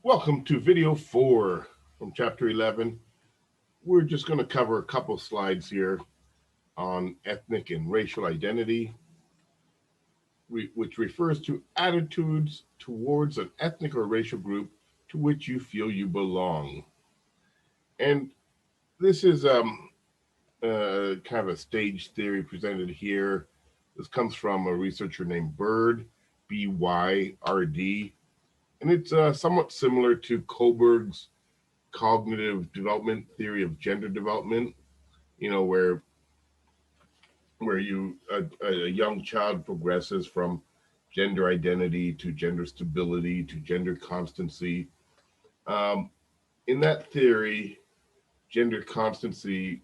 Welcome to video 4 from chapter 11. We're just going to cover a couple slides here on ethnic and racial identity, which refers to attitudes towards an ethnic or racial group to which you feel you belong. And this is kind of a stage theory presented here. This comes from a researcher named Byrd, B-Y-R-D, and it's somewhat similar to Kohlberg's cognitive development theory of gender development, where a young child progresses from gender identity to gender stability to gender constancy. In that theory, gender constancy,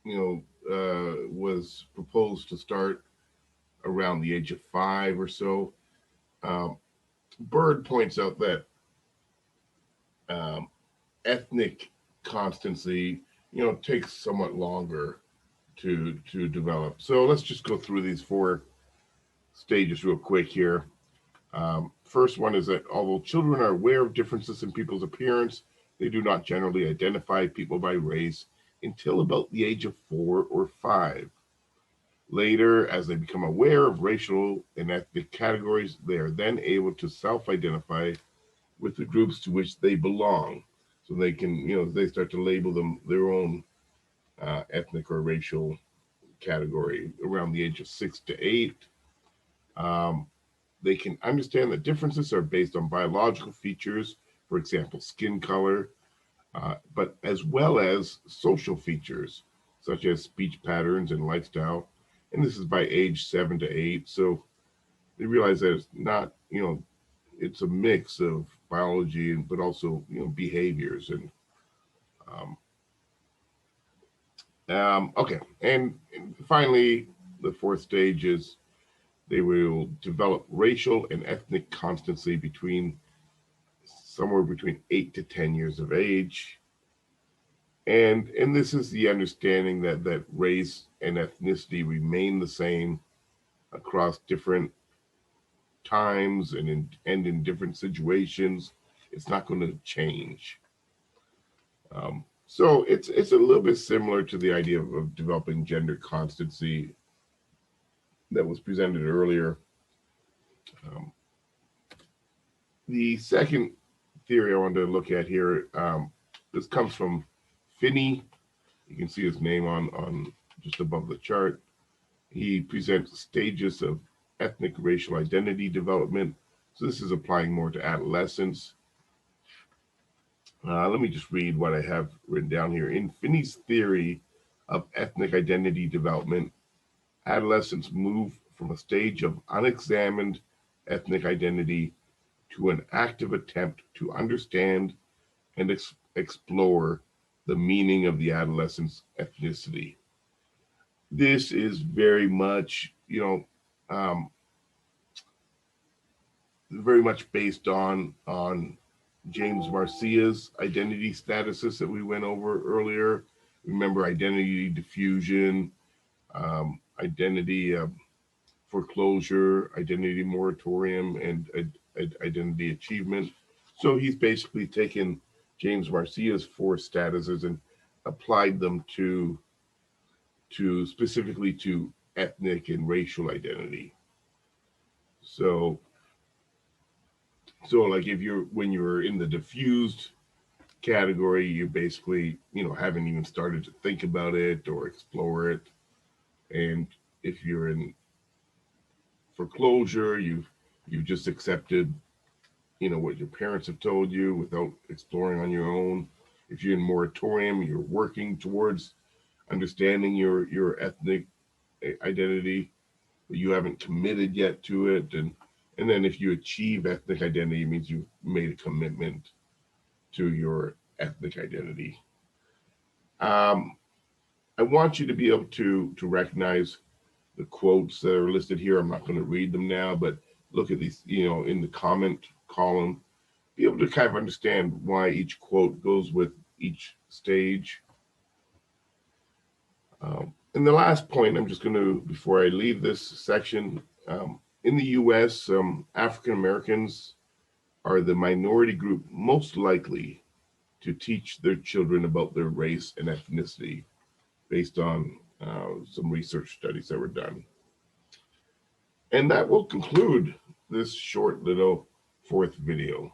was proposed to start around the age of 5 or so. Byrd points out that um, ethnic constancy, takes somewhat longer to develop. So let's just go through these 4 stages real quick here. First one is that although children are aware of differences in people's appearance, they do not generally identify people by race until about the age of 4 or 5. Later, as they become aware of racial and ethnic categories, they are then able to self-identify with the groups to which they belong. So they can, they start to label them their own ethnic or racial category around the age of 6 to 8. They can understand that differences are based on biological features, for example, skin color, but as well as social features, such as speech patterns and lifestyle. And this is by age 7 to 8. So they realize that it's not, it's a mix of biology, but also, behaviors. And okay. And finally, the 4th stage is they will develop racial and ethnic constancy somewhere between 8 to 10 years of age. And this is the understanding that race and ethnicity remain the same across different times and in different situations. It's not going to change. So it's a little bit similar to the idea of developing gender constancy that was presented earlier. The second theory I wanted to look at here, this comes from Finney. You can see his name on just above the chart. He presents stages of ethnic racial identity development. So this is applying more to adolescence. Let me just read what I have written down here. In Finney's theory of ethnic identity development, adolescents move from a stage of unexamined ethnic identity to an active attempt to understand and explore the meaning of the adolescent's ethnicity. This is very much, very much based on James Marcia's identity statuses that we went over earlier. Remember identity diffusion, identity foreclosure, identity moratorium, and identity achievement. So he's basically taken James Marcia's 4 statuses and applied them to specifically to ethnic and racial identity. So like when you're in the diffused category, you basically, haven't even started to think about it or explore it. And if you're in foreclosure, you've just accepted, what your parents have told you without exploring on your own. If you're in moratorium, you're working towards understanding your ethnic identity, but you haven't committed yet to it. And then if you achieve ethnic identity, it means you've made a commitment to your ethnic identity. I want you to be able to recognize the quotes that are listed here. I'm not going to read them now, but look at these, in the comment column. Be able to kind of understand why each quote goes with each stage. And the last point, I'm just going to, before I leave this section, in the U.S., African Americans are the minority group most likely to teach their children about their race and ethnicity based on some research studies that were done. And that will conclude this short little fourth video.